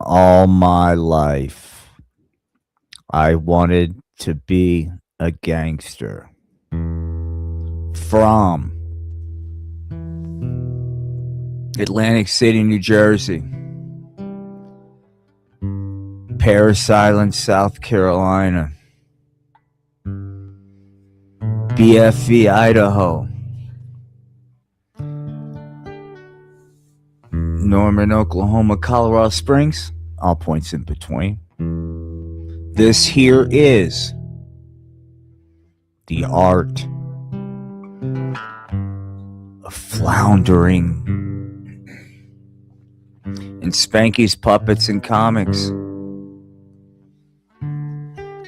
All my life, I wanted to be a gangster. From Atlantic City, New Jersey, Parris Island, South Carolina, BFE, Idaho, Norman, Oklahoma, Colorado Springs, all points in between. This here is the art of floundering in Spanky's Puppets and Comics.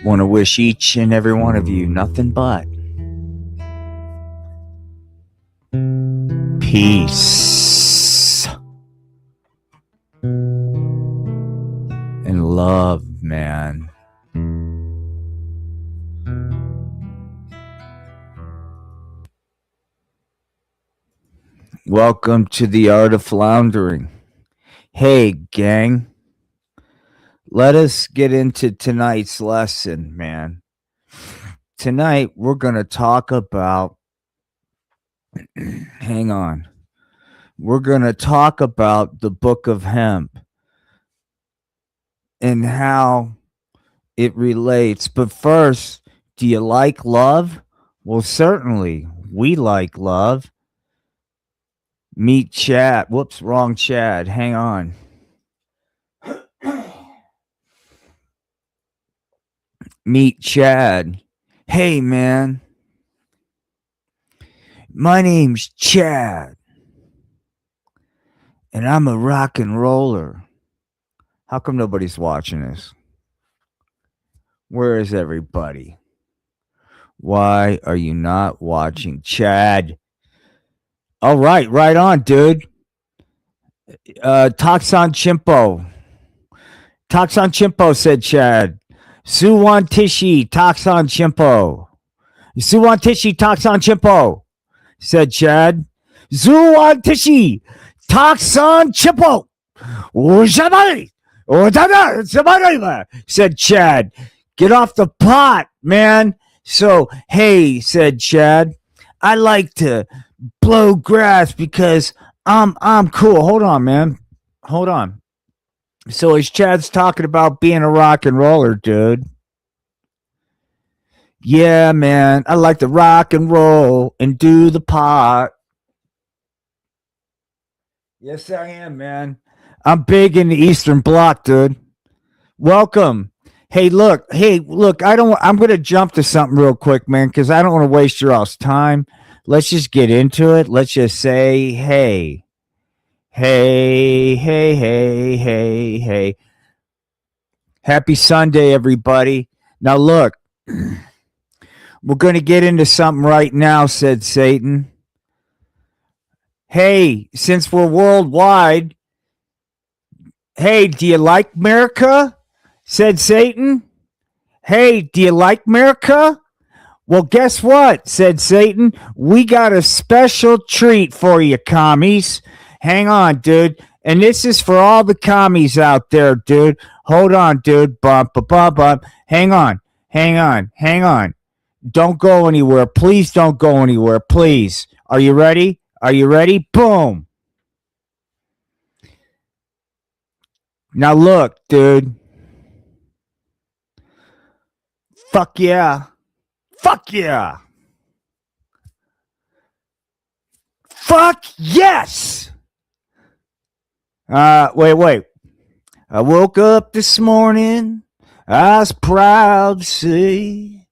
Want to wish each and every one of you nothing but peace and love, man. Welcome to the art of floundering. Hey, gang. Let us get into tonight's lesson, man. Tonight, we're going to talk about. Hang on. We're going to talk about the Book of Hemp and how it relates. But first, do you like love? Well, certainly, we like love. Meet Chad. Whoops, wrong Chad. Hang on. Meet Chad. Hey, man. My name's Chad. And I'm a rock and roller. How come nobody's watching this? Where is everybody? Why are you not watching Chad? All right, right on, dude. Toxon Chimpo. Toxon Chimpo, said Chad. Suwan Tishi, Toxon Chimpo. Suwan Tishi, Toxon Chimpo, said Chad. Suwan Tishi, Toxon Chimpo. Said Chad. Get off the pot, man. So, hey, said Chad, I like to blow grass because I'm cool. Hold on, man. Hold on. So as Chad's talking about being a rock and roller, dude. Yeah, man. I like to rock and roll and do the pot. Yes, I am, man. I'm big in the Eastern Bloc, dude. Welcome. Hey, look. I'm going to jump to something real quick, man, because I don't want to waste your all's time. Let's just get into it. Let's just say, hey. Hey, hey, hey, hey, hey. Happy Sunday, everybody. Now, look, we're going to get into something right now, said Satan. Hey, since we're worldwide, hey, do you like America? Said Satan. Hey, do you like America? Well, guess what? Said Satan. We got a special treat for you, commies. Hang on, dude. And this is for all the commies out there, dude. Hold on, dude. Bump. Hang on. Don't go anywhere. Please don't go anywhere. Please. Are you ready? Boom. Now look, dude. Fuck yeah. Fuck yes. Wait. I woke up this morning. I was proud to see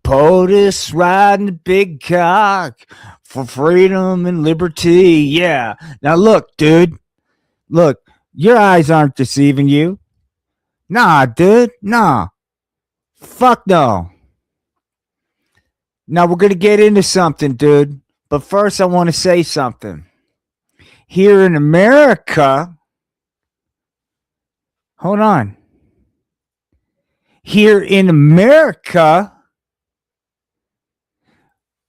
POTUS riding the big cock for freedom and liberty. Yeah. Now look, dude. Look, your eyes aren't deceiving you. Nah, dude. Nah. Fuck no. Now we're going to get into something, dude. But first I want to say something. Here in America, hold on. Here in America,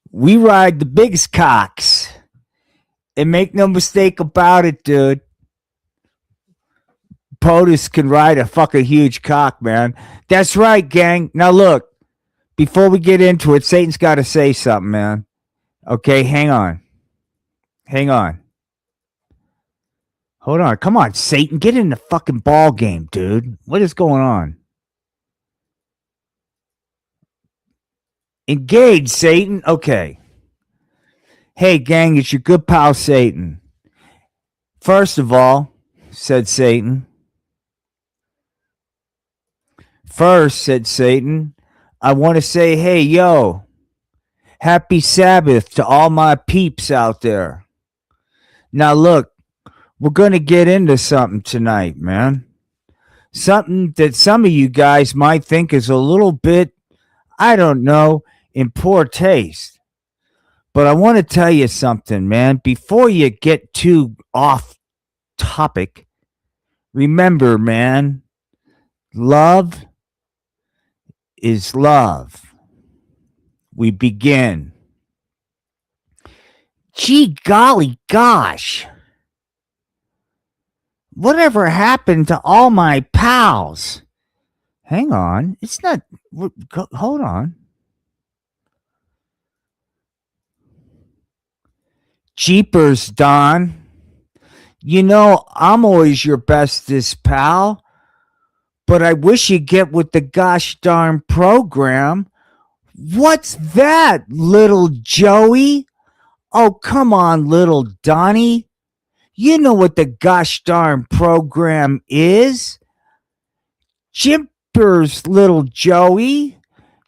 we ride the biggest cocks. And make no mistake about it, dude. POTUS can ride a fucking huge cock, man. That's right, gang. Now look, before we get into it, Satan's got to say something, man. Okay, hang on. Hang on. Hold on. Come on, Satan. Get in the fucking ball game, dude. What is going on? Engage, Satan. Okay. Hey, gang, it's your good pal, Satan. First of all, said Satan. First, said Satan, I want to say, hey, yo, happy Sabbath to all my peeps out there. Now, look, we're going to get into something tonight, man. Something that some of you guys might think is a little bit, I don't know, in poor taste. But I want to tell you something, man. Before you get too off topic, remember, man, love is love. We begin. Gee golly gosh. Whatever happened to all my pals? Hang on. It's not. Hold on. Jeepers, Don. You know, I'm always your bestest pal, but I wish you'd get with the gosh darn program. What's that, little Joey? Oh, come on, little Donnie. You know what the gosh darn program is. Jimpers, little Joey.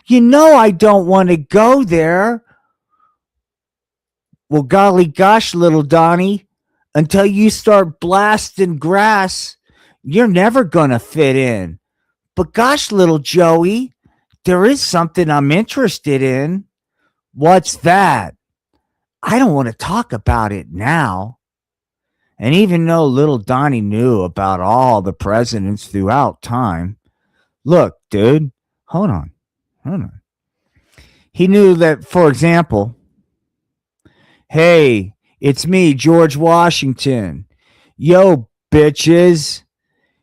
You know I don't want to go there. Well, golly gosh, little Donnie, until you start blasting grass, you're never going to fit in. But gosh, little Joey, there is something I'm interested in. What's that? I don't want to talk about it now. And even though little Donnie knew about all the presidents throughout time, look, dude, hold on. He knew that, for example, hey, it's me, George Washington. Yo, bitches.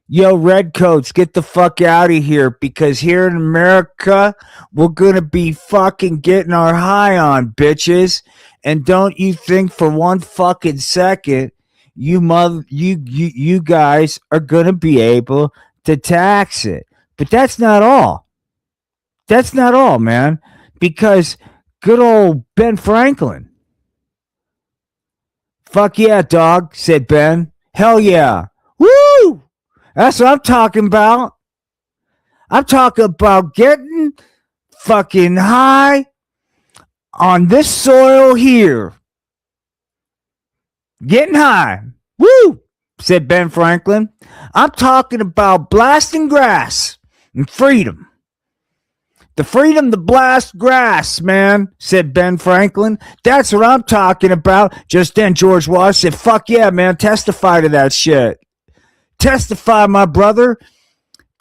Yo, redcoats, get the fuck out of here, because here in America, we're gonna be fucking getting our high on, bitches. And don't you think for one fucking second you guys are gonna be able to tax it. But that's not all. That's not all, man. Because good old Ben Franklin. Fuck yeah, dog, said Ben. Hell yeah. Woo! That's what I'm talking about. I'm talking about getting fucking high on this soil here. Getting high. Woo! Said Ben Franklin. I'm talking about blasting grass and freedom. The freedom to blast grass, man, said Ben Franklin. That's what I'm talking about. Just then George Washington said, fuck yeah, man, testify to that shit. Testify, my brother.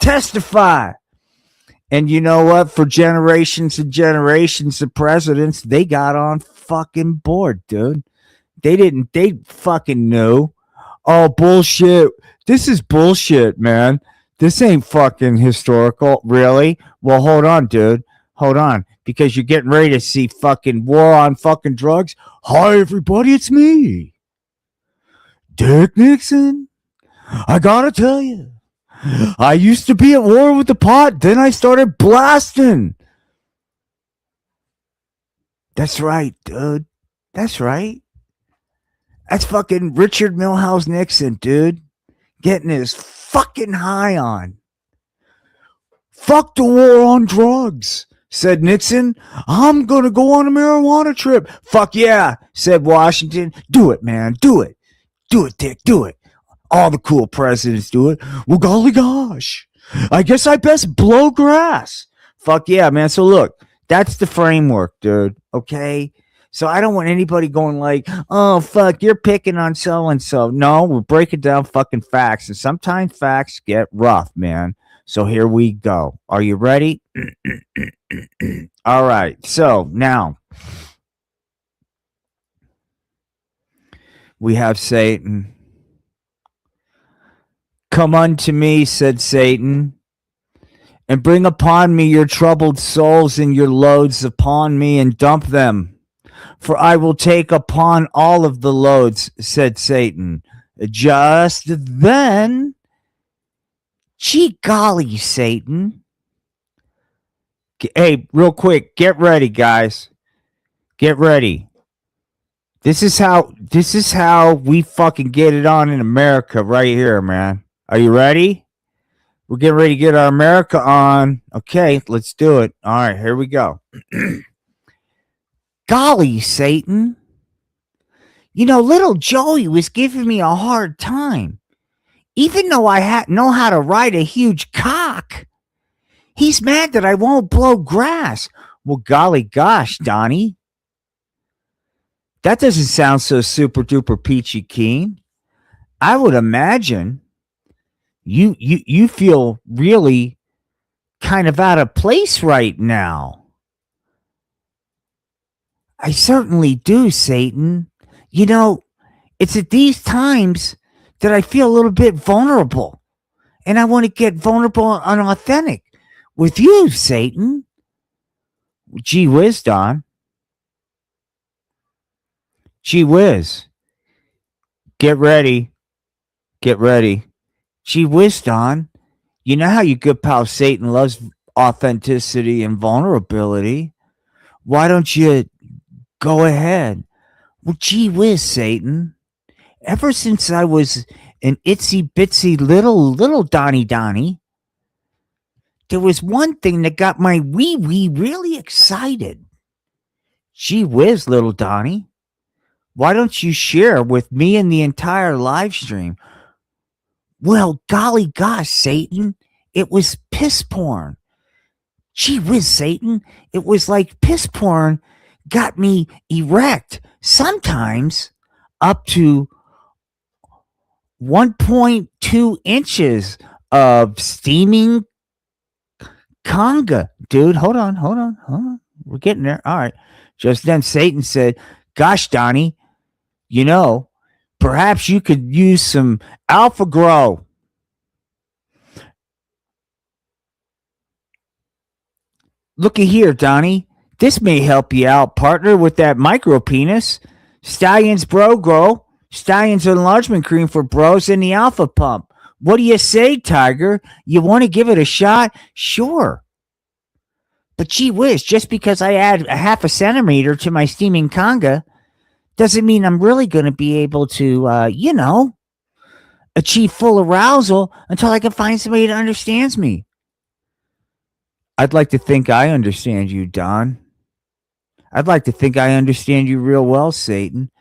Testify. And you know what? For generations and generations of presidents, they got on fucking board, dude. They fucking knew. Oh, bullshit. This is bullshit, man. This ain't fucking historical. Really? Well, hold on, dude. Hold on. Because you're getting ready to see fucking war on fucking drugs. Hi, everybody. It's me, Dick Nixon. I gotta tell you, I used to be at war with the pot. Then I started blasting. That's right, dude. That's right. That's fucking Richard Milhouse Nixon, dude. Getting his fucking high on. Fuck the war on drugs, said Nixon. I'm gonna go on a marijuana trip. Fuck yeah, said Washington. Do it, man. Do it. Do it, Dick. Do it. All the cool presidents do it. Well, golly gosh. I guess I best blow grass. Fuck yeah, man. So look, that's the framework, dude. Okay? So I don't want anybody going like, oh, fuck, you're picking on so-and-so. No, we're breaking down fucking facts. And sometimes facts get rough, man. So here we go. Are you ready? All right. So now we have Satan. Come unto me, said Satan, and bring upon me your troubled souls and your loads upon me and dump them. For I will take upon all of the loads, said Satan. Just then, gee golly, Satan. Hey, real quick, get ready, guys. Get ready. This is how we fucking get it on in America right here, man. Are you ready? We're getting ready to get our America on. Okay, let's do it. All right, here we go. Golly, Satan. You know, little Joey was giving me a hard time. Even though I know how to ride a huge cock, he's mad that I won't blow grass. Well, golly gosh, Donnie. That doesn't sound so super duper peachy keen. I would imagine you feel really kind of out of place right now. I certainly do, Satan. You know, it's at these times that I feel a little bit vulnerable. And I want to get vulnerable and authentic with you, Satan. Gee whiz, Don. Gee whiz. Get ready. Get ready. Gee whiz, Don. You know how your good pal Satan loves authenticity and vulnerability. Why don't you go ahead? Well, gee whiz, Satan. Ever since I was an itsy bitsy little Donnie, there was one thing that got my wee really excited. Gee whiz, little Donnie. Why don't you share with me and the entire live stream? Well, golly gosh, Satan, it was piss porn. Gee whiz, Satan, it was like piss porn got me erect, sometimes up to 1.2 inches of steaming conga. Dude, hold on. We're getting there. All right. Just then Satan said, gosh, Donnie, you know, perhaps you could use some Alpha Grow. Looky here, Donnie. This may help you out, partner, with that micro penis. Stallion's Bro Grow. Stallion's enlargement cream for bros and the Alpha Pump. What do you say, Tiger? You want to give it a shot? Sure. But gee whiz, just because I add a half a centimeter to my steaming conga doesn't mean I'm really going to be able to, achieve full arousal until I can find somebody that understands me. I'd like to think I understand you, Don. I'd like to think I understand you real well, Satan.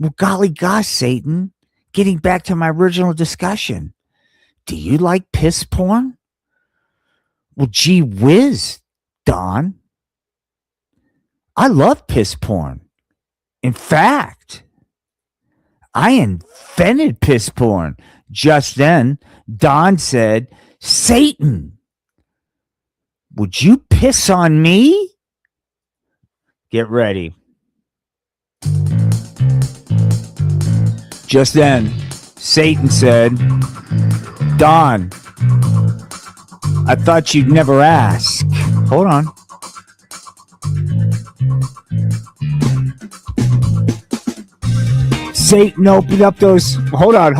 Well, golly gosh, Satan. Getting back to my original discussion. Do you like piss porn? Well, gee whiz, Don. I love piss porn. In fact, I invented piss porn. Just then, Don said, Satan, would you piss on me? Get ready. Just then, Satan said, Don, I thought you'd never ask. Hold on. Satan opened up those. Hold on.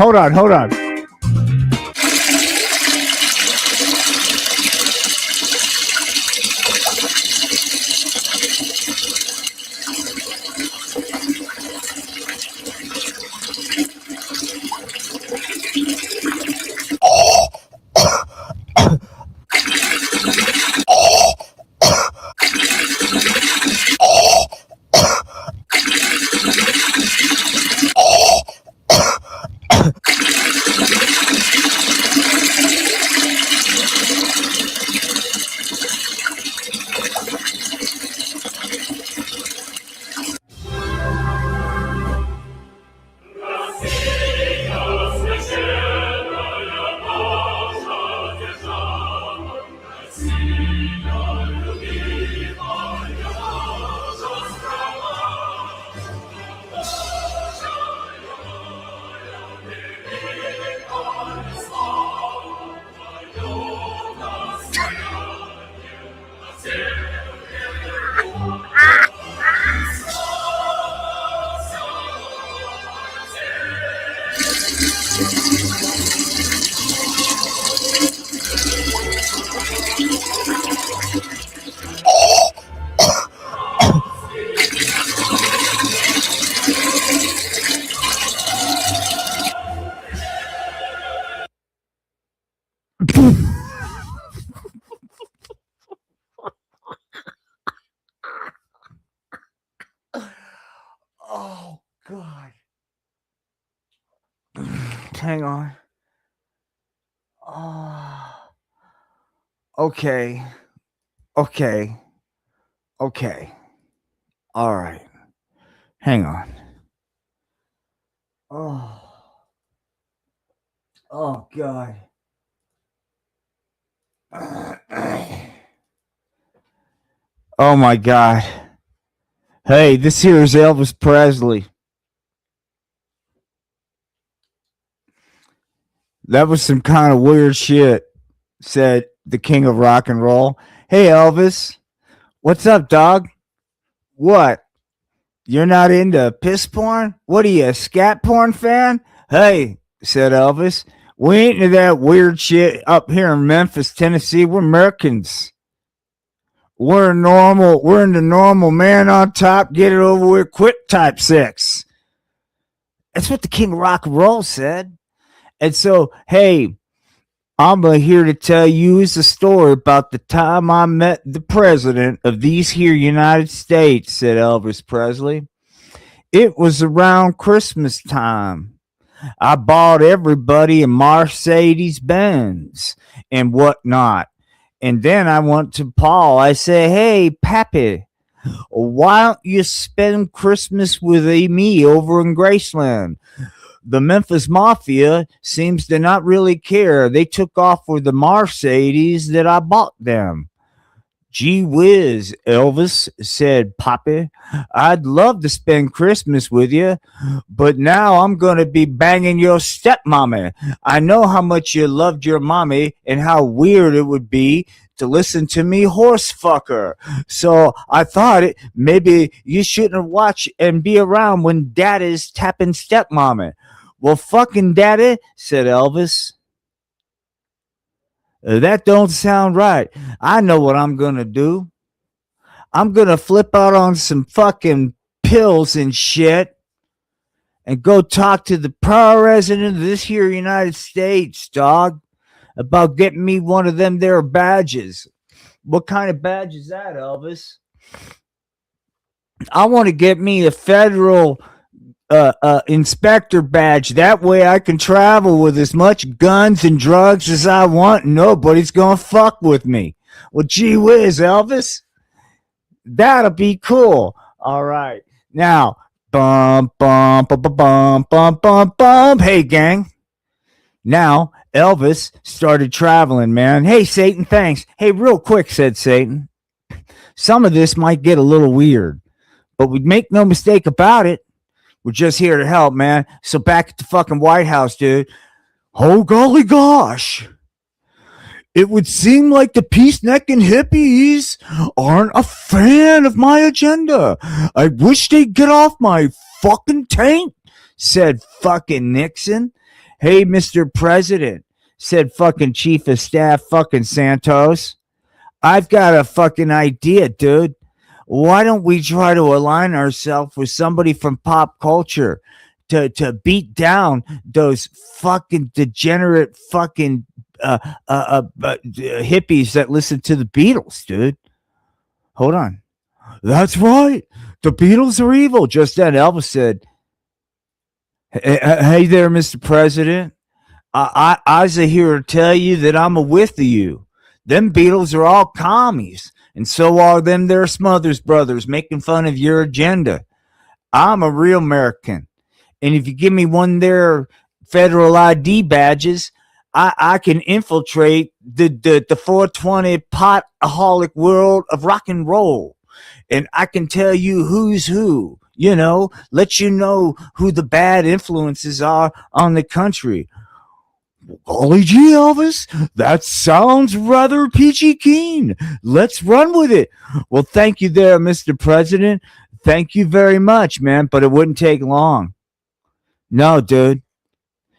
Oh God. Hang on. Oh, okay. Okay. Okay. All right. Hang on. Oh. Oh God. Oh my God. Hey, this here is Elvis Presley. That was some kind of weird shit, said the king of rock and roll. Hey, Elvis. What's up, dog? What? You're not into piss porn? What are you, a scat porn fan? Hey, said Elvis. We ain't into that weird shit up here in Memphis, Tennessee. We're Americans. We're in the normal man on top, get it over with, quit type sex. That's what the king of rock and roll said. And so, hey, I'm here to tell you is a story about the time I met the president of these here United States, said Elvis Presley. It was around Christmas time. I bought everybody a Mercedes Benz and whatnot. And then I went to Paul. I said, hey, Pappy, why don't you spend Christmas with me over in Graceland? The Memphis Mafia seems to not really care. They took off with the Mercedes that I bought them. Gee whiz, Elvis, said Poppy. I'd love to spend Christmas with you, but now I'm going to be banging your stepmommy. I know how much you loved your mommy and how weird it would be to listen to me horse fuck her. So I thought maybe you shouldn't watch and be around when daddy's tapping stepmommy. Well, fucking daddy, said Elvis. That don't sound right. I know what I'm going to do. I'm going to flip out on some fucking pills and shit and go talk to the president of this here United States, dog, about getting me one of them there badges. What kind of badge is that, Elvis? I want to get me a federal inspector badge. That way I can travel with as much guns and drugs as I want. And nobody's going to fuck with me. Well, gee whiz, Elvis. That'll be cool. All right. Now, bum, bum, bum, bum, bum, bum, bum, bum. Hey, gang. Now, Elvis started traveling, man. Hey, Satan, thanks. Hey, real quick, said Satan. Some of this might get a little weird, but we make no mistake about it. We're just here to help, man. So back at the fucking White House, dude. Oh, golly gosh. It would seem like the peace-necking hippies aren't a fan of my agenda. I wish they'd get off my fucking taint, said fucking Nixon. Hey, Mr. President, said fucking Chief of Staff fucking Santos. I've got a fucking idea, dude. Why don't we try to align ourselves with somebody from pop culture to beat down those fucking degenerate fucking hippies that listen to the Beatles, dude? Hold on. That's right. The Beatles are evil. Just then, Elvis said, hey there, Mr. President. I's here to tell you that I'm with you. Them Beatles are all commies. And so are them their Smothers brothers making fun of your agenda. I'm a real American. And if you give me one of their federal ID badges, I can infiltrate the 420 potaholic world of rock and roll. And I can tell you who's who, let you know who the bad influences are on the country. Golly gee, Elvis, that sounds rather peachy keen. Let's run with it. Well, thank you there, Mr. President. Thank you very much, man, but it wouldn't take long. No, dude,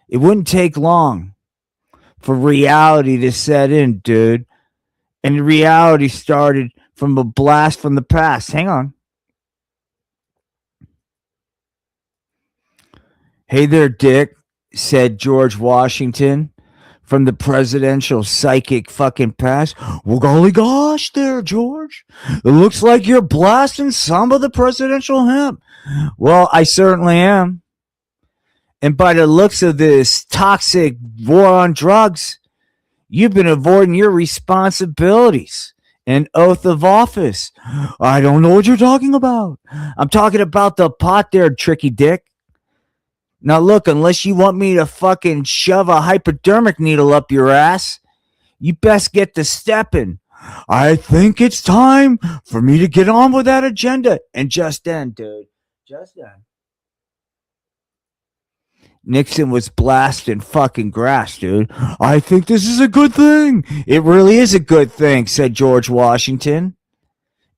it wouldn't take long for reality to set in, dude. And reality started from a blast from the past. Hang on. Hey there, Dick, said George Washington from the presidential psychic fucking past. Well, golly gosh there, George. It looks like you're blasting some of the presidential hemp. Well, I certainly am. And by the looks of this toxic war on drugs, you've been avoiding your responsibilities and oath of office. I don't know what you're talking about. I'm talking about the pot there, tricky dick. Now, look, unless you want me to fucking shove a hypodermic needle up your ass, you best get to stepping. I think it's time for me to get on with that agenda. And just then, dude, just then, Nixon was blasting fucking grass, dude. I think this is a good thing. It really is a good thing, said George Washington.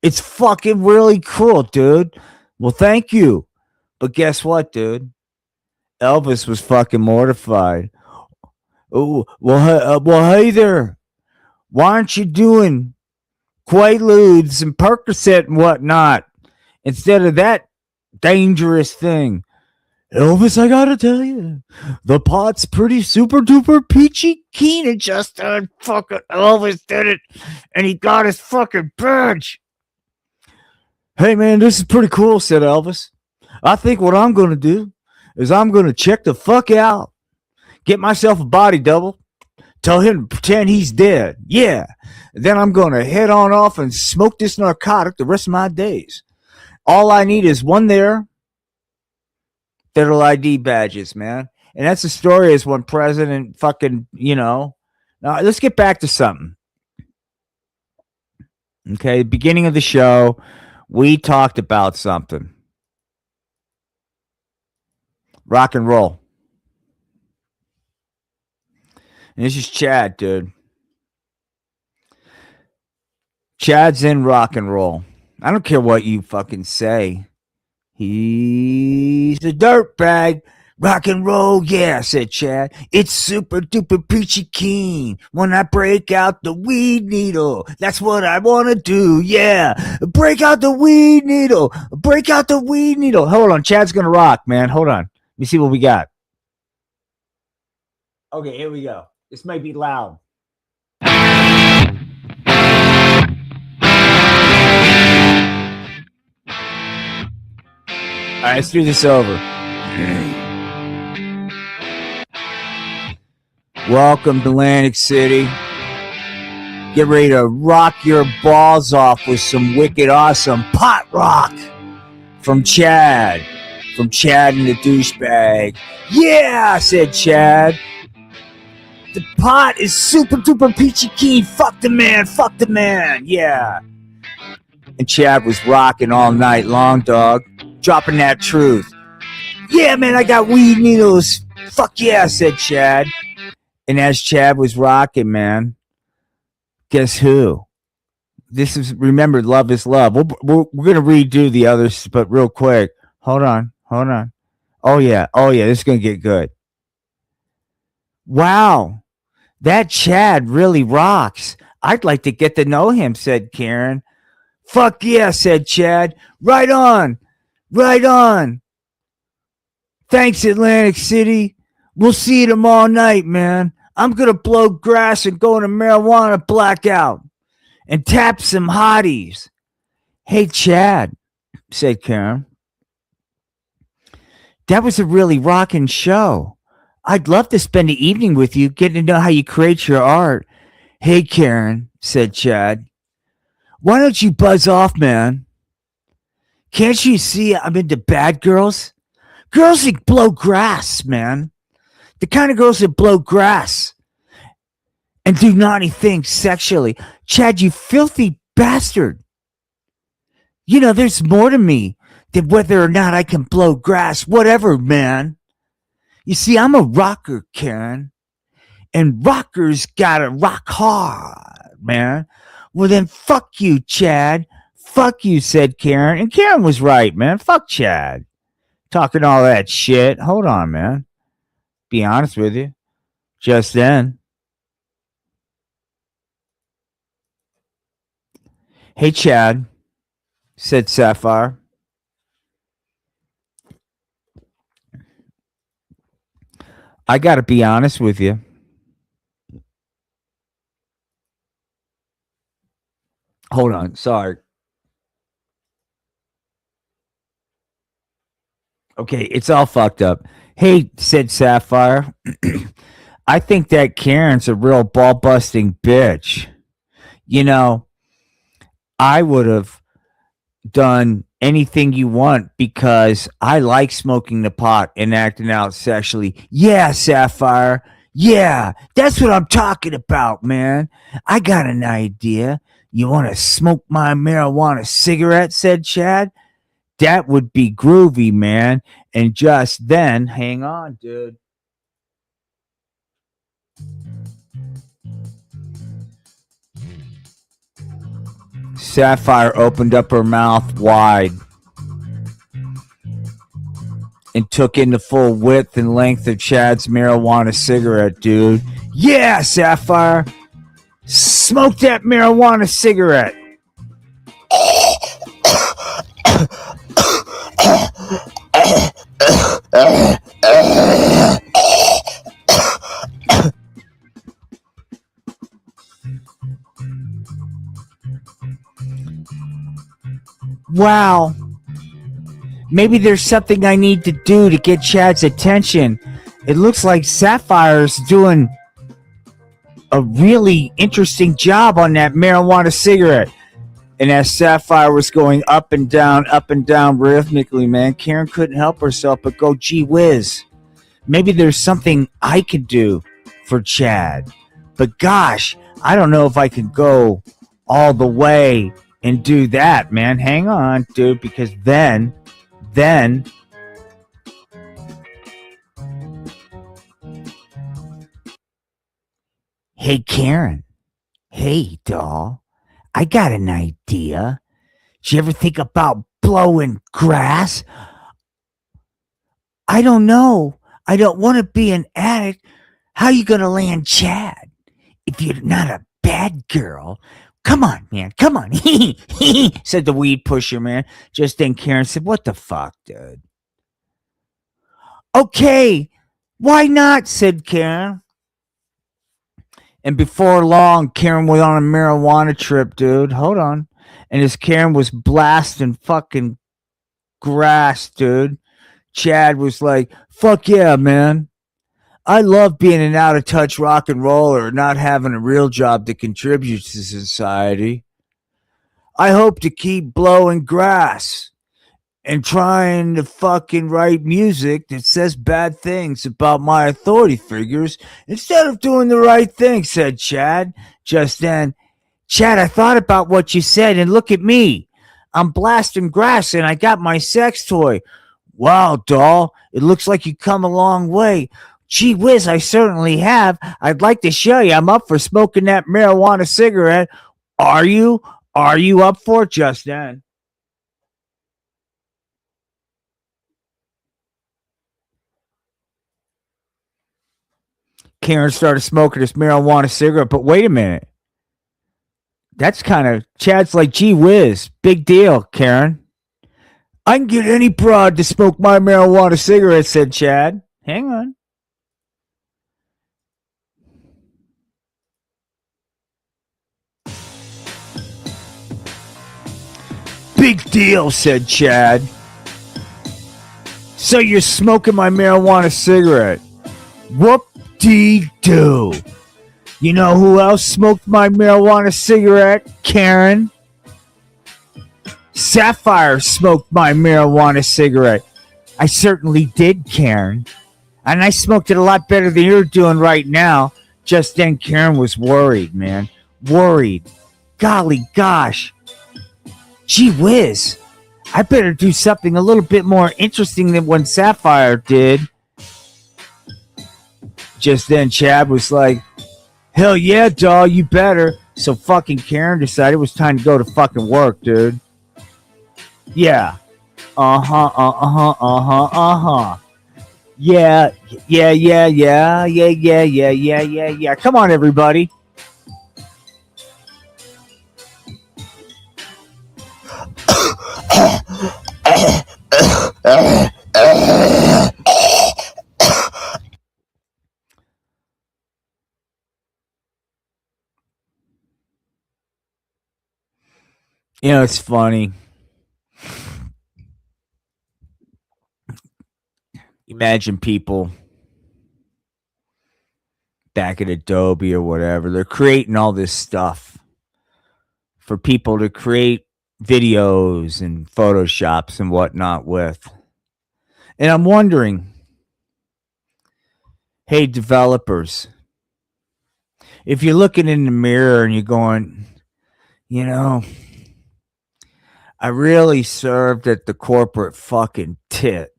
It's fucking really cool, dude. Well, thank you. But guess what, dude? Elvis was fucking mortified. Oh, well, hey there. Why aren't you doing Quaaludes and Percocet and whatnot instead of that dangerous thing? Elvis, I gotta tell you, the pot's pretty super duper peachy keen. And just fucking Elvis did it, and he got his fucking badge. Hey man, this is pretty cool, said Elvis. I think what I'm gonna do is I'm gonna check the fuck out, get myself a body double, tell him to pretend he's dead. Yeah. Then I'm gonna head on off and smoke this narcotic the rest of my days. All I need is one there. Federal ID badges, man. And that's the story is when President fucking, Now, let's get back to something. Okay, beginning of the show, we talked about something. Rock and roll. And this is Chad, dude. Chad's in rock and roll. I don't care what you fucking say. He's a dirtbag. Rock and roll, yeah, said Chad. It's super duper peachy keen. When I break out the weed needle, that's what I want to do, yeah. Break out the weed needle. Break out the weed needle. Hold on, Chad's going to rock, man. Hold on. Let me see what we got. Okay, here we go. This might be loud. All right, let's do this over. Welcome to Atlantic City. Get ready to rock your balls off with some wicked awesome pot rock from Chad. From Chad and the douchebag. Yeah, said Chad. The pot is super duper peachy keen. Fuck the man. Fuck the man. Yeah. And Chad was rocking all night long, dog. Dropping that truth. Yeah, man, I got weed needles. Fuck yeah, said Chad. And as Chad was rocking, man, guess who? This is, remember, love is love. We're going to redo the others, but real quick. Hold on. Oh, yeah, this is going to get good. Wow, that Chad really rocks. I'd like to get to know him, said Karen. Fuck yeah, said Chad. Right on. Thanks, Atlantic City. We'll see you tomorrow night, man. I'm going to blow grass and go in a marijuana blackout and tap some hotties. Hey, Chad, said Karen. That was a really rocking show. I'd love to spend the evening with you, getting to know how you create your art. Hey, Karen, said Chad. Why don't you buzz off, man? Can't you see I'm into bad girls? Girls that blow grass, man. The kind of girls that blow grass and do naughty things sexually. Chad, you filthy bastard. There's more to me than whether or not I can blow grass. Whatever, man. You see, I'm a rocker, Karen. And rockers gotta rock hard, man. Well, then fuck you, Chad. Fuck you, said Karen. And Karen was right, man. Fuck Chad. Talking all that shit. Hold on, man. Be honest with you. Just then. Hey, Chad, said Sapphire. I got to be honest with you. Hold on. Sorry. Okay, it's all fucked up. Hey, said Sapphire. I think that Karen's a real ball busting bitch. You know, I would have done anything you want because I like smoking the pot and acting out sexually. Yeah, Sapphire. Yeah, that's what I'm talking about, man. I got an idea. You want to smoke my marijuana cigarette? Said Chad. That would be groovy, man. And just then, hang on, dude. Sapphire opened up her mouth wide and took in the full width and length of Chad's marijuana cigarette, dude. Yeah, Sapphire. Smoke that marijuana cigarette. Wow. Maybe there's something I need to do to get Chad's attention. It looks like Sapphire's doing a really interesting job on that marijuana cigarette. And as Sapphire was going up and down rhythmically, man, Karen couldn't help herself but go, gee whiz. Maybe there's something I could do for Chad. But gosh, I don't know if I can go all the way and do that, man. Hang on, dude, because then, hey, Karen. Hey, doll. I got an idea. Did you ever think about blowing grass? I don't know. I don't want to be an addict. How you going to land Chad if you're not a bad girl? Come on, man. Come on. Said the weed pusher, man. Just then Karen said, what the fuck, dude? Okay. Why not? Said Karen. And before long, Karen was on a marijuana trip, dude. Hold on. And as Karen was blasting fucking grass, dude, Chad was like, fuck yeah, man. I love being an out of touch rock and roller, not having a real job that contributes to society. I hope to keep blowing grass and trying to fucking write music that says bad things about my authority figures instead of doing the right thing, said Chad. Just then, Chad, I thought about what you said, and look at me. I'm blasting grass, and I got my sex toy. Wow, doll, it looks like you come a long way. Gee whiz, I certainly have. I'd like to show you. I'm up for smoking that marijuana cigarette. Are you? Are you up for it? Just then. Karen started smoking this marijuana cigarette, but wait a minute. That's kind of, Chad's like, gee whiz, big deal, Karen. I can get any broad to smoke my marijuana cigarette, said Chad. Hang on. Big deal, said Chad. So you're smoking my marijuana cigarette. Whoop-dee-doo. You know who else smoked my marijuana cigarette, Karen? Sapphire smoked my marijuana cigarette. I certainly did, Karen. And I smoked it a lot better than you're doing right now. Just then, Karen was worried, man. Worried. Golly gosh. Gee whiz. I better do something a little bit more interesting than what Sapphire did. Just then, Chad was like, hell yeah, doll, you better. So fucking Karen decided it was time to go to fucking work, dude. Yeah. Yeah, yeah. Come on, everybody. You know, it's funny. Imagine people back at Adobe or whatever, they're creating all this stuff for people to create videos and photoshops and whatnot with. And I'm wondering, hey, developers, if you're looking in the mirror and you're going, you know, I really served at the corporate fucking tit.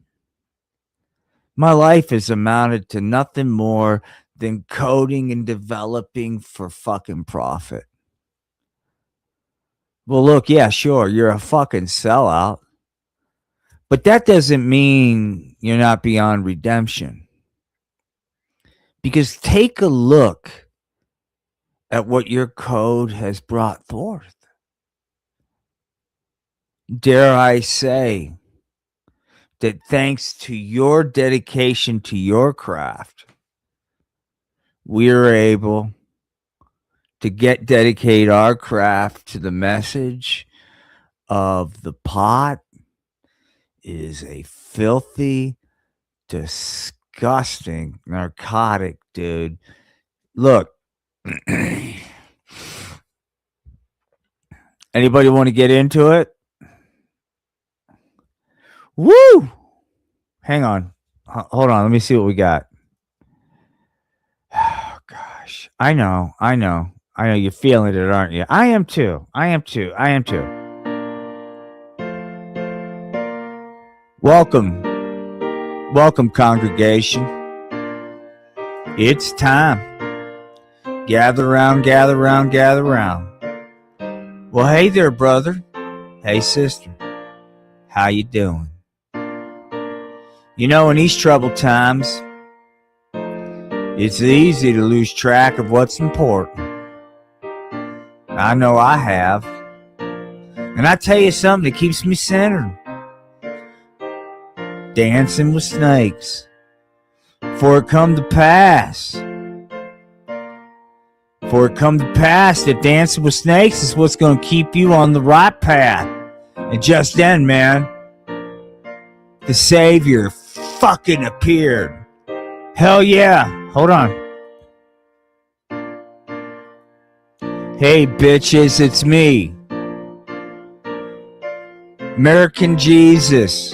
My life has amounted to nothing more than coding and developing for fucking profit. Well, look, yeah, sure, you're a fucking sellout, but that doesn't mean you're not beyond redemption. Because take a look at what your code has brought forth. Dare I say that thanks to your dedication to your craft, we're able to dedicate our craft to the message of the pot is a filthy, disgusting narcotic, dude. Look, anybody want to get into it? Woo! Hang on. Hold on. Let me see what we got. Oh, gosh. I know. You're feeling it, aren't you? I am too. Welcome. Welcome, congregation. It's time. Gather round. Well, hey there, brother. Hey, sister. How you doing? You know, in these troubled times, it's easy to lose track of what's important. I know I have. And I tell you something that keeps me centered. Dancing with snakes. For it come to pass that dancing with snakes is what's going to keep you on the right path. And just then, man, the Savior fucking appeared. Hell yeah. Hold on. Hey, bitches, it's me, American Jesus.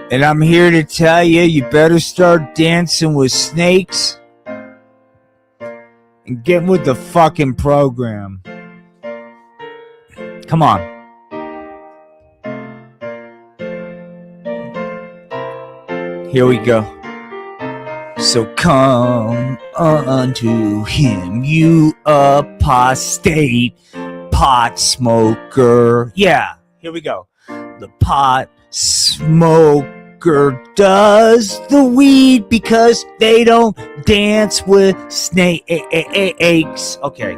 And I'm here to tell you, you better start dancing with snakes and get with the fucking program. Come on. Here we go. So come unto him, you apostate pot smoker. Yeah, here we go. The pot smoker does the weed because they don't dance with snakes. Okay.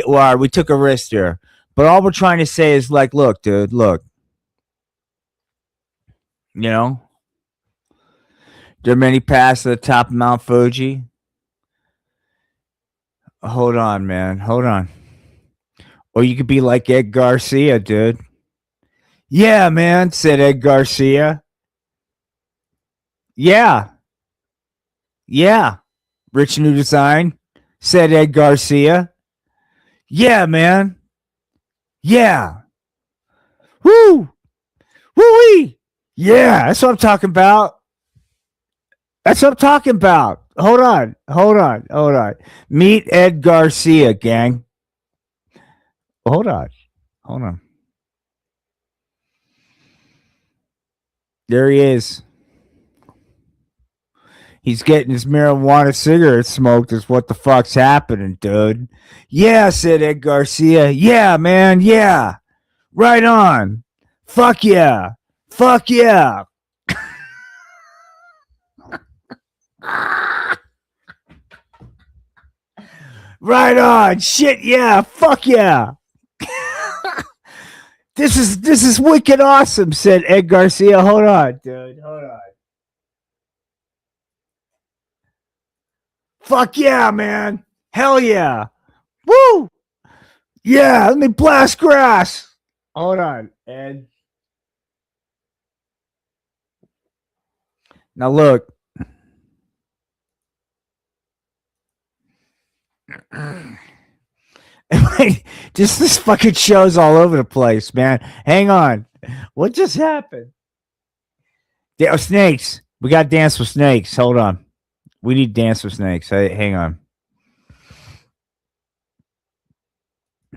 Well, we took a risk there. But all we're trying to say is like, look, dude, look. You know? There are many paths to the top of Mount Fuji. Hold on, man. Hold on. Or you could be like Ed Garcia, dude. Yeah, man, said Ed Garcia. Yeah. Rich New Design, said Ed Garcia. Yeah, man. Yeah. Woo! Woo-wee! Yeah, that's what I'm talking about. Hold on. Meet Ed Garcia, gang. Hold on. There he is. He's getting his marijuana cigarette smoked is what the fuck's happening, dude. Yeah, said Ed Garcia. Yeah, man, yeah. Right on. Fuck yeah. Right on. Shit, yeah. Fuck yeah. This is wicked awesome, said Ed Garcia. Hold on, dude. Hold on. Fuck yeah, man. Hell yeah. Woo! Yeah, let me blast grass. Hold on, Ed. Now look. Just this fucking show's all over the place, man. Hang on. What just happened? Yeah, snakes. We got dance with snakes. Hold on. We need dance with snakes. Hey, hang on.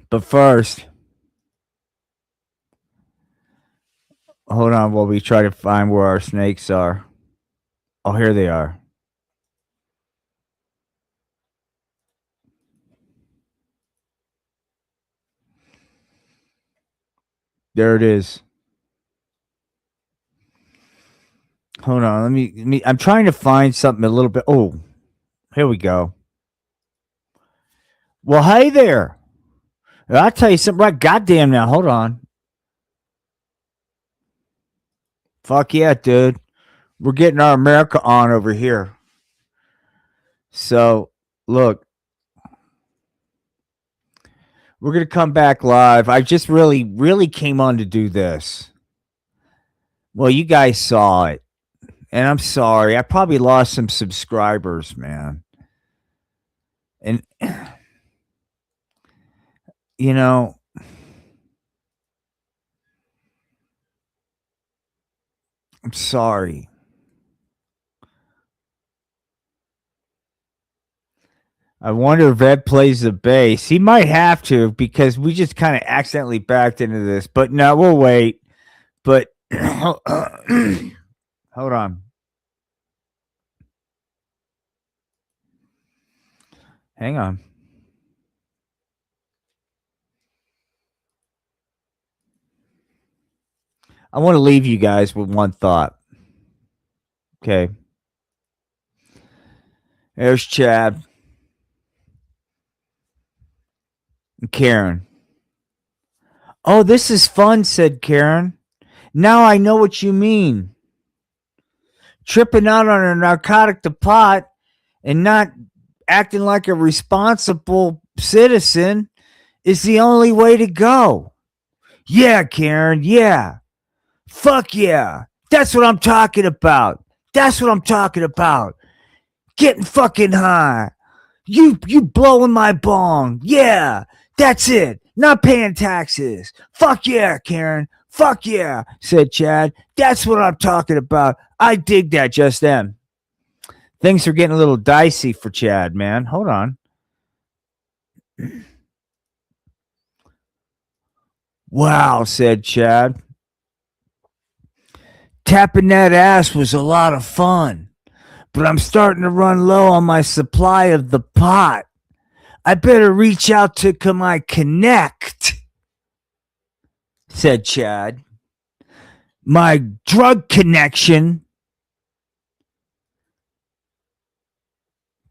But first, hold on while we try to find where our snakes are. Oh, here they are. There it is. Hold on. Let me. I'm trying to find something a little bit. Oh, here we go. Well, hey there. I'll tell you something right. Goddamn now. Hold on. Fuck yeah, dude. We're getting our America on over here. So, look, we're going to come back live. I just really came on to do this. Well, you guys saw it. And I'm sorry. I probably lost some subscribers, man. And, you know, I'm sorry. I wonder if Ed plays the bass. He might have to because we just kind of accidentally backed into this. But no, we'll wait. But hold on. Hang on. I want to leave you guys with one thought. Okay. There's Chad and Karen. Oh, this is fun, said Karen. Now I know what you mean. Tripping out on a narcotic to pot and not acting like a responsible citizen is the only way to go. Yeah, Karen, yeah. Fuck yeah. That's what I'm talking about. That's what I'm talking about. Getting fucking high. You blowing my bong. Yeah, that's it. Not paying taxes. Fuck yeah, Karen. Fuck yeah, said Chad. That's what I'm talking about. I dig that just then. Things are getting a little dicey for Chad, man. Hold on. Wow, said Chad. Tapping that ass was a lot of fun, but I'm starting to run low on my supply of the pot. I better reach out to my connect, said Chad. My drug connection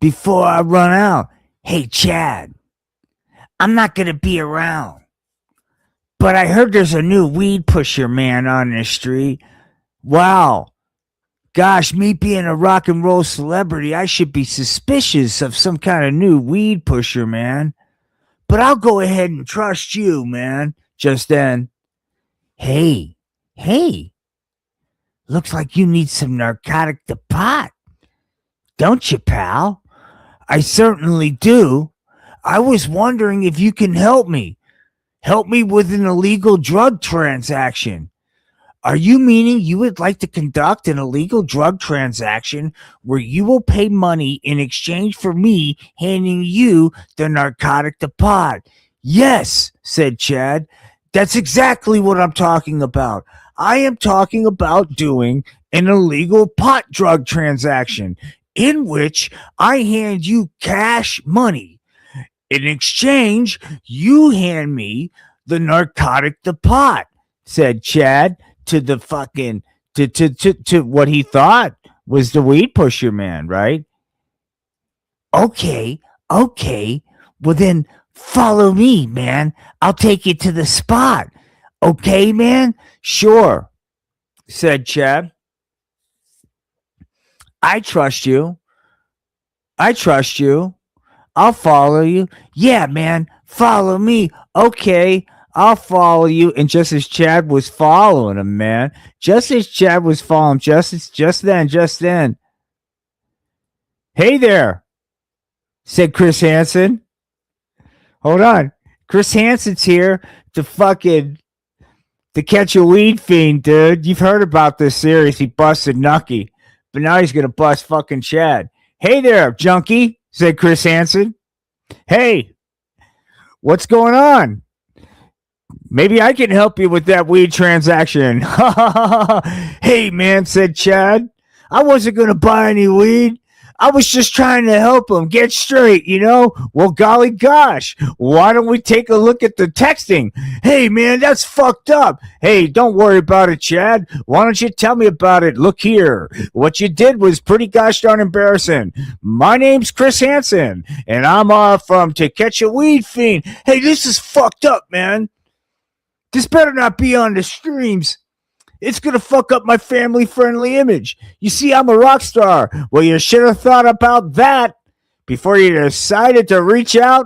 before I run out. Hey, Chad, I'm not going to be around, but I heard there's a new weed pusher man on the street. Wow. Gosh, me being a rock and roll celebrity, I should be suspicious of some kind of new weed pusher, man. But I'll go ahead and trust you, man. Just then, hey, looks like you need some narcotic to pot, don't you, pal? I certainly do. I was wondering if you can help me. Help me with an illegal drug transaction. Are you meaning you would like to conduct an illegal drug transaction where you will pay money in exchange for me handing you the narcotic to pot? Yes, said Chad. That's exactly what I'm talking about. I am talking about doing an illegal pot drug transaction in which I hand you cash money. In exchange, you hand me the narcotic to pot, said Chad to the fucking to what he thought was the weed pusher man, right? Okay. Well then follow me, man. I'll take you to the spot. Okay, man? Sure, said Chad. I trust you. I'll follow you. Yeah, man. Follow me. Okay, I'll follow you. And just as Chad was following him, man, just as Chad was following, just then. Hey there, said Chris Hansen. Hold on. Chris Hansen's here to catch a weed fiend, dude. You've heard about this series. He busted Nucky, but now he's gonna bust fucking Chad. Hey there, junkie, said Chris Hansen. Hey, what's going on? Maybe I can help you with that weed transaction. Hey, man, said Chad. I wasn't going to buy any weed. I was just trying to help him get straight, you know? Well, golly gosh, why don't we take a look at the texting? Hey, man, that's fucked up. Hey, don't worry about it, Chad. Why don't you tell me about it? Look here. What you did was pretty gosh darn embarrassing. My name's Chris Hansen, and I'm from To Catch a Weed Fiend. Hey, this is fucked up, man. This better not be on the streams. It's going to fuck up my family-friendly image. You see, I'm a rock star. Well, you should have thought about that before you decided to reach out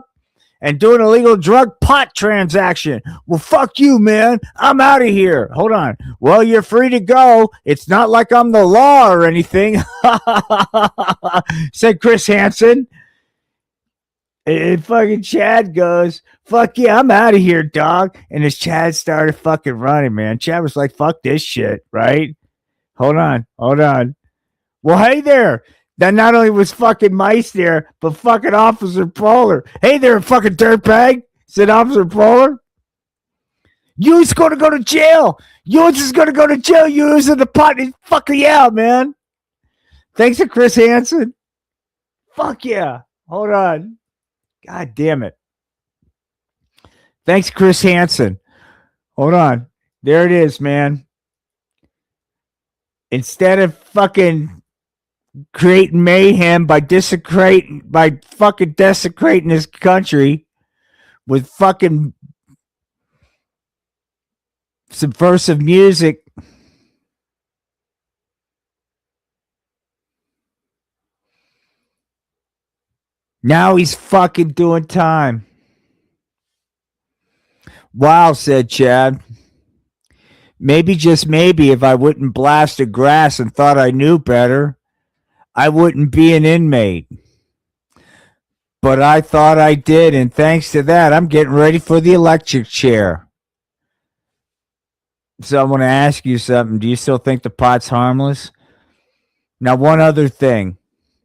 and do an illegal drug pot transaction. Well, fuck you, man. I'm out of here. Hold on. Well, you're free to go. It's not like I'm the law or anything, said Chris Hansen. And fucking Chad goes, fuck yeah, I'm out of here, dog. And as Chad started fucking running, man, Chad was like, fuck this shit, right? Hold on. Well, hey there. That not only was fucking Mice there, but fucking Officer Polar. Hey there, fucking dirtbag, said Officer Polar. You's gonna go to jail. Yours is gonna go to jail. Yours in the pot. Fuck yeah, man. Thanks to Chris Hansen. Fuck yeah. Hold on. God damn it. Thanks, Chris Hansen. Hold on. There it is, man. Instead of fucking creating mayhem by fucking desecrating his country with fucking subversive music, now he's fucking doing time. Wow, said Chad. Maybe, just maybe, if I wouldn't blasted grass and thought I knew better, I wouldn't be an inmate. But I thought I did, and thanks to that, I'm getting ready for the electric chair. So I want to ask you something. Do you still think the pot's harmless? Now, one other thing.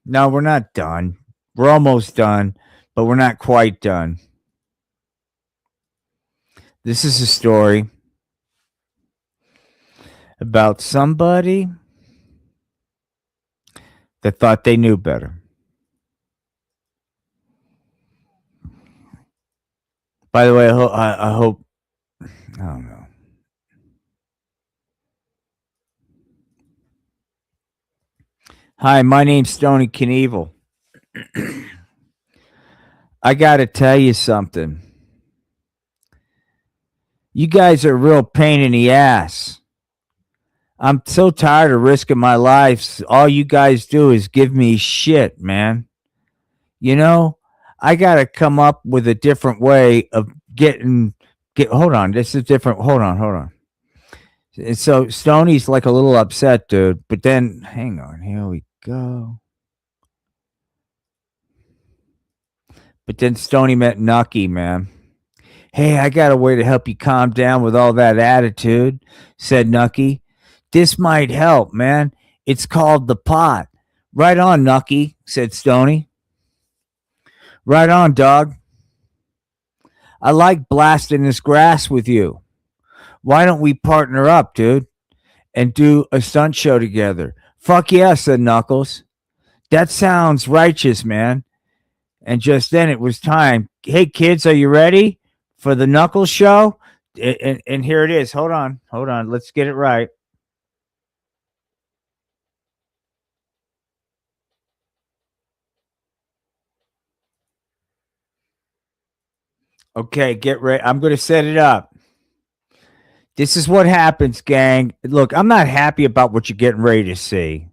No, we're not done. We're almost done, but we're not quite done. This is a story about somebody that thought they knew better. By the way, I hope, I don't know. Hi, my name's Stony Knievel. I got to tell you something. You guys are a real pain in the ass. I'm so tired of risking my life. All you guys do is give me shit, man. You know, I got to come up with a different way of hold on. This is different. Hold on. And so Stoney's like a little upset, dude. But then, hang on. Here we go. But then Stoney met Nucky, man. Hey, I got a way to help you calm down with all that attitude, said Nucky. This might help, man. It's called the pot. Right on, Nucky, said Stoney. Right on, dog. I like blasting this grass with you. Why don't we partner up, dude, and do a stunt show together? Fuck yeah, said Knuckles. That sounds righteous, man. And just then it was time. Hey, kids, are you ready for the Knuckles show? And here it is. Hold on. Let's get it right. Okay, get ready. I'm going to set it up. This is what happens, gang. Look, I'm not happy about what you're getting ready to see,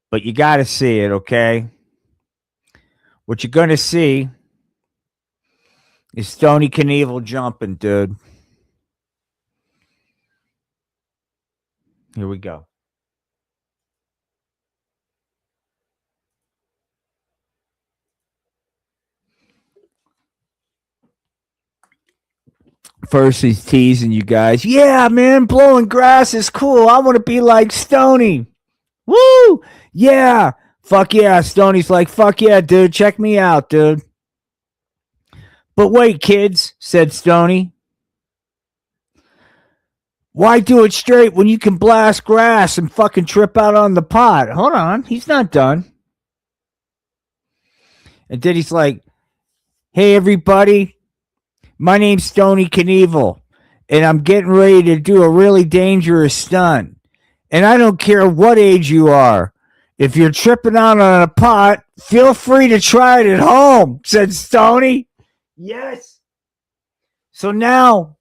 but you got to see it, okay? What you're going to see Is Stony Knievel jumping, dude? Here we go. First, he's teasing you guys. Yeah, man, blowing grass is cool. I want to be like Stony. Woo! Yeah. Fuck yeah. Stony's like, fuck yeah, dude. Check me out, dude. But wait, kids, said Stony. Why do it straight when you can blast grass and fucking trip out on the pot? Hold on. He's not done. And then he's like, hey, everybody. My name's Stony Knievel, and I'm getting ready to do a really dangerous stunt. And I don't care what age you are. If you're tripping out on a pot, feel free to try it at home, said Stony. Yes. So now,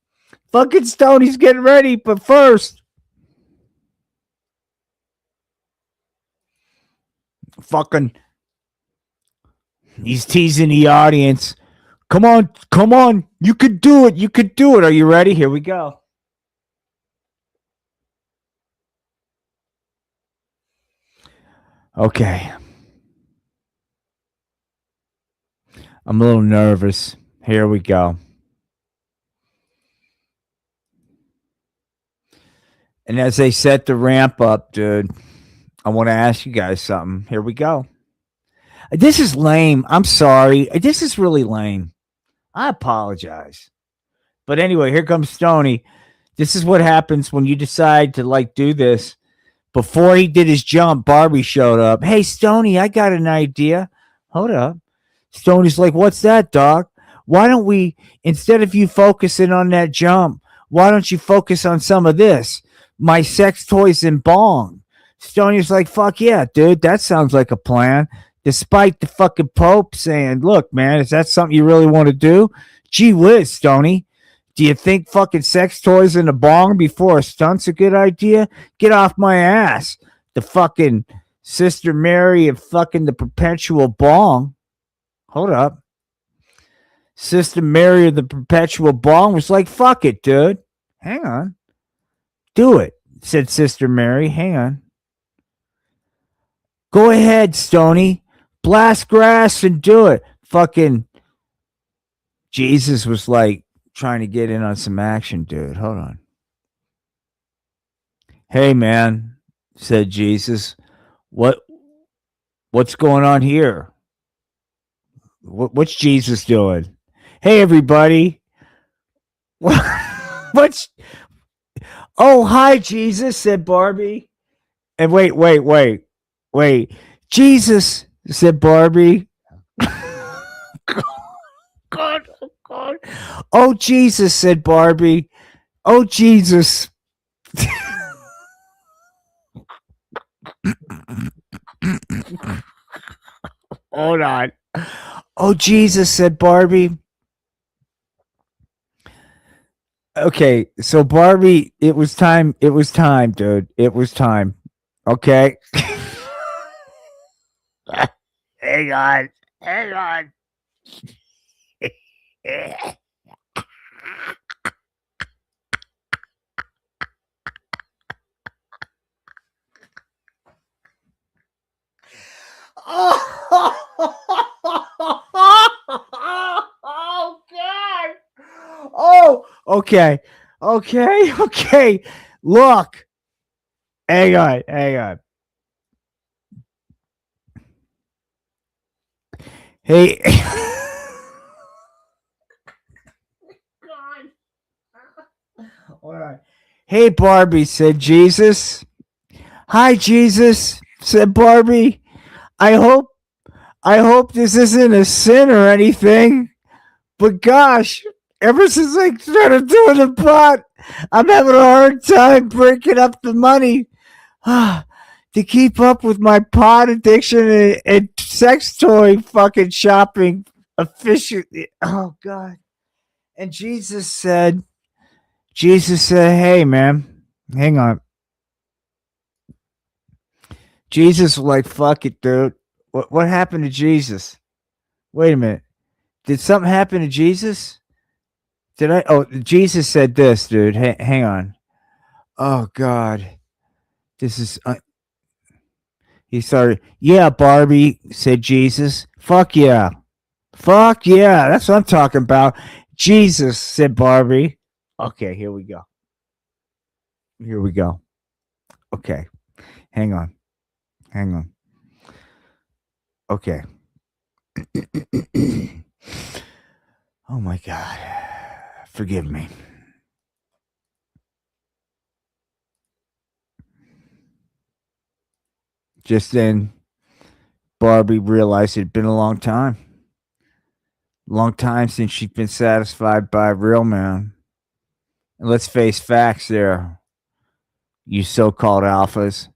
fucking Stony's getting ready, but first, fucking, he's teasing the audience. Come on, come on. You could do it. You could do it. Are you ready? Here we go. Okay. I'm a little nervous. Here we go. And as they set the ramp up, dude, I want to ask you guys something. Here we go. This is lame. I'm sorry. This is really lame. I apologize. But anyway, here comes Stony. This is what happens when you decide to like do this. Before he did his jump, Barbie showed up. Hey, Stony, I got an idea. Hold up. Stony's like, what's that, dog? Why don't we, instead of you focusing on that jump, why don't you focus on some of this? My sex toys and bong. Stony's like, fuck yeah, dude. That sounds like a plan. Despite the fucking Pope saying, look, man, is that something you really want to do? Gee whiz, Stony. Do you think fucking sex toys and a bong before a stunt's a good idea? Get off my ass. The fucking Sister Mary of fucking the perpetual bong. Hold up. Sister Mary of the perpetual bong was like, fuck it, dude. Hang on. Do it, said Sister Mary. Hang on. Go ahead, Stony. Blast grass and do it. Fucking Jesus was like trying to get in on some action, dude. Hold on. Hey, man, said Jesus. What's going on here? What's Jesus doing? Hey, everybody. What's Oh, hi, Jesus, said Barbie. And wait. Jesus, said Barbie. God, oh God. Oh, Jesus, said Barbie. Oh, Jesus. Hold on. Oh, Jesus, said Barbie. Okay, so Barbie, it was time, dude. It was time. Okay. Hang on. Oh God. Oh, okay. Look. Hang on. Hey. God. All right. Hey, Barbie, said Jesus. Hi, Jesus, said Barbie. I hope this isn't a sin or anything. But gosh, ever since I started doing the pot, I'm having a hard time breaking up the money to keep up with my pot addiction and sex toy fucking shopping efficiently. Oh God. And Jesus said, hey, man, hang on. Jesus was like, fuck it, dude. What happened to Jesus? Wait a minute. Did something happen to Jesus? Did I? Oh, Jesus said this, dude. Hang on. Oh God, this is. He started. Yeah, Barbie said Jesus. Fuck yeah. Fuck yeah. That's what I'm talking about. Jesus said Barbie. Okay, here we go. Here we go. Okay, hang on. Hang on. Okay. Oh my God. Forgive me. Just then, Barbie realized it'd been a long time. Long time since she'd been satisfied by a real man. And let's face facts there, you so called alphas.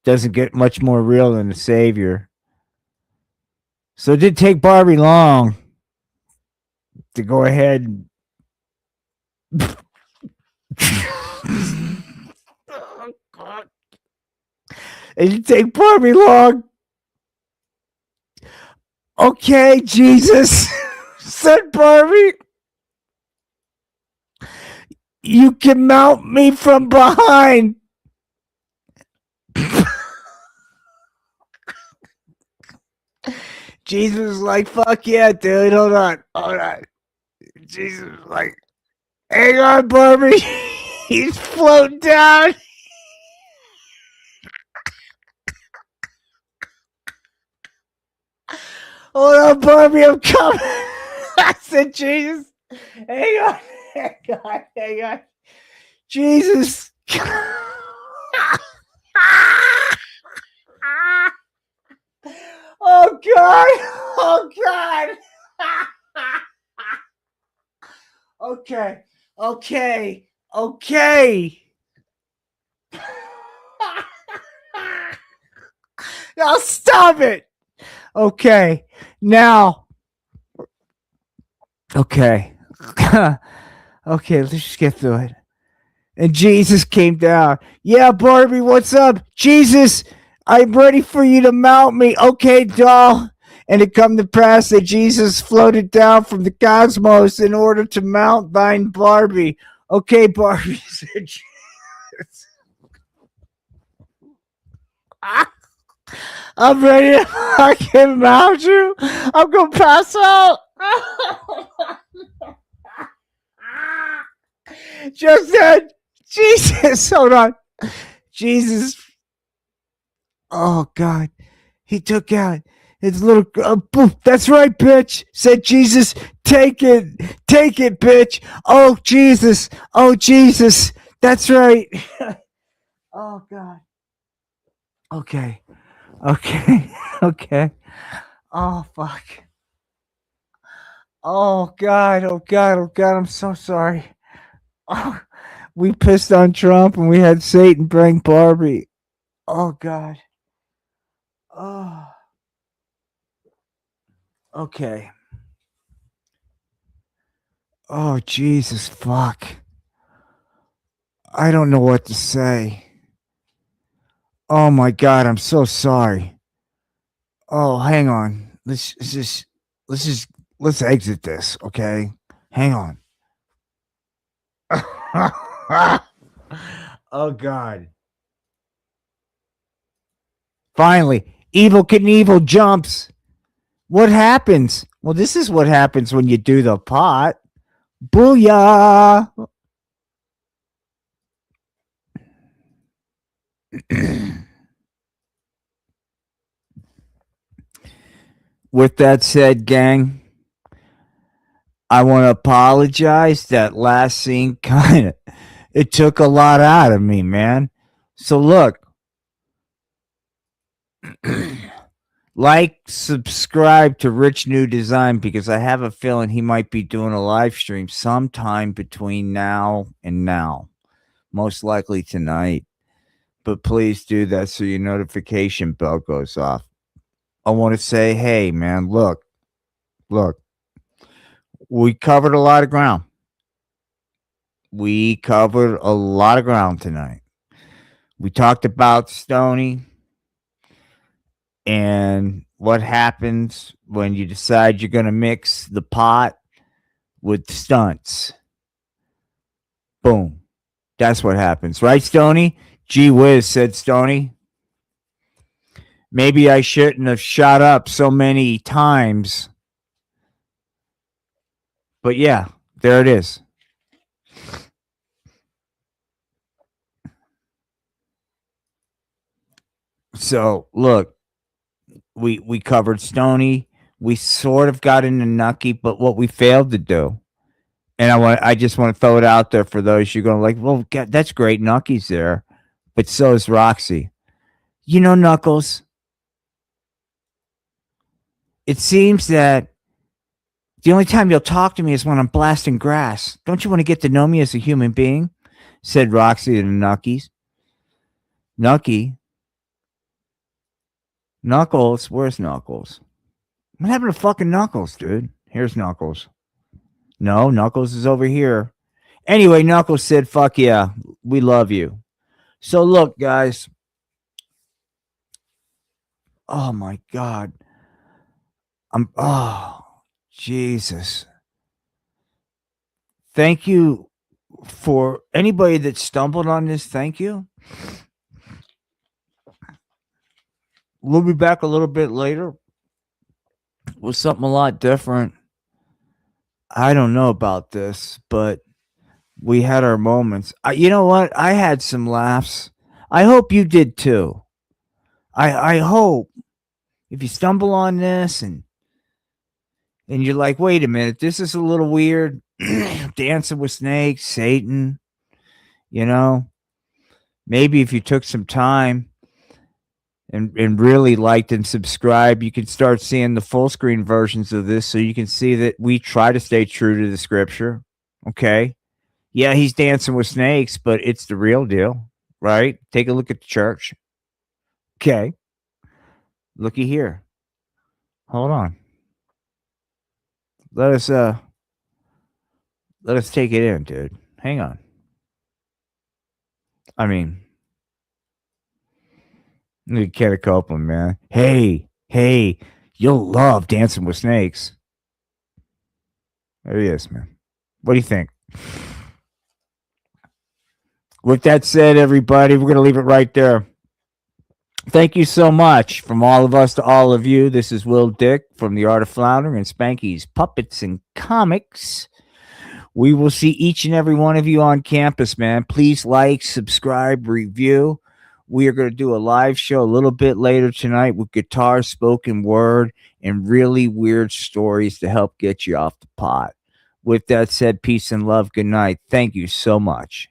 Doesn't get much more real than the savior. So it didn't take Barbie long to go ahead and. Oh, God. It didn't take Barbie long. Okay, Jesus, said Barbie. You can mount me from behind. Jesus was like, fuck yeah, dude. Hold on. Hold on. Jesus was like, hang on, Barbie. He's floating down. Hold on, Barbie. I'm coming. I said, Jesus. Hang on. Hang on. Hang on. Jesus. Oh, God. Oh, God. Okay. Okay. Okay. Now stop it. Okay. Now. Okay. Okay, let's just get through it. And Jesus came down. Yeah, Barbie, what's up? Jesus, I'm ready for you to mount me. Okay, doll. And it come to pass that Jesus floated down from the cosmos in order to mount thine Barbie. Okay, Barbie, said Jesus. I'm ready to fucking mount you. I'm gonna pass out. Just then, Jesus, hold on. Jesus. Oh, God. He took out his little. Poof, that's right, bitch, said Jesus. Take it. Take it, bitch. Oh, Jesus. Oh, Jesus. That's right. Oh, God. Okay. Okay. Okay. Oh, fuck. Oh, God. Oh, God. Oh, God. I'm so sorry. Oh, we pissed on Trump and we had Satan bring Barbie. Oh, God. Oh, okay. Oh, Jesus, fuck. I don't know what to say. Oh my God, I'm so sorry. Oh, hang on. Let's just let's exit this, okay? Hang on. Oh God. Finally, Evil Knievel jumps. What happens? Well, this is what happens when you do the pot. Booyah! With that said, gang, I want to apologize. That last scene kind of it took a lot out of me, man. So look, like, subscribe to Rich New Design because I have a feeling he might be doing a live stream sometime between now and now. Most likely tonight. But please do that so your notification bell goes off. I want to say, hey, man, look, we covered a lot of ground. We covered a lot of ground tonight. We talked about Stoney and what happens when you decide you're going to mix the pot with stunts. Boom. That's what happens, right, Stony? Gee whiz, said Stony. Maybe I shouldn't have shot up so many times. But yeah, there it is. So look, we covered Stony. We sort of got into Nucky, but what we failed to do, and I just want to throw it out there for those you're going like, well, God, that's great, Nucky's there, but so is Roxy. You know, Knuckles. It seems that the only time you'll talk to me is when I'm blasting grass. Don't you want to get to know me as a human being? Said Roxy to Nuckies. Nucky. Knuckles. Where's Knuckles? What happened to fucking Knuckles, dude? Here's Knuckles. No, Knuckles is over here. Anyway, Knuckles said, fuck yeah, we love you. So look, guys. Oh my God. Oh, Jesus. Thank you for anybody that stumbled on this. Thank you. We'll be back a little bit later with something a lot different. I don't know about this, but we had our moments. You know what? I had some laughs. I hope you did too. I hope if you stumble on this and you're like, wait a minute, this is a little weird. Dancing with Snakes, Satan, you know, maybe if you took some time and really liked and subscribed, you could start seeing the full screen versions of this so you can see that we try to stay true to the scripture. Okay. Yeah, he's dancing with snakes, but it's the real deal, right? Take a look at the church. Okay. Looky here. Hold on. Let us take it in, dude. Hang on. I mean, Kenny Copeland, man. Hey, you'll love Dancing with Snakes. There he is, man. What do you think? With that said, everybody, we're going to leave it right there. Thank you so much from all of us to all of you. This is Will Dick from The Art of Floundering and Spanky's Puppets and Comics. We will see each and every one of you on campus, man. Please like, subscribe, review. We are going to do a live show a little bit later tonight with guitar, spoken word, and really weird stories to help get you off the pot. With that said, peace and love. Good night. Thank you so much.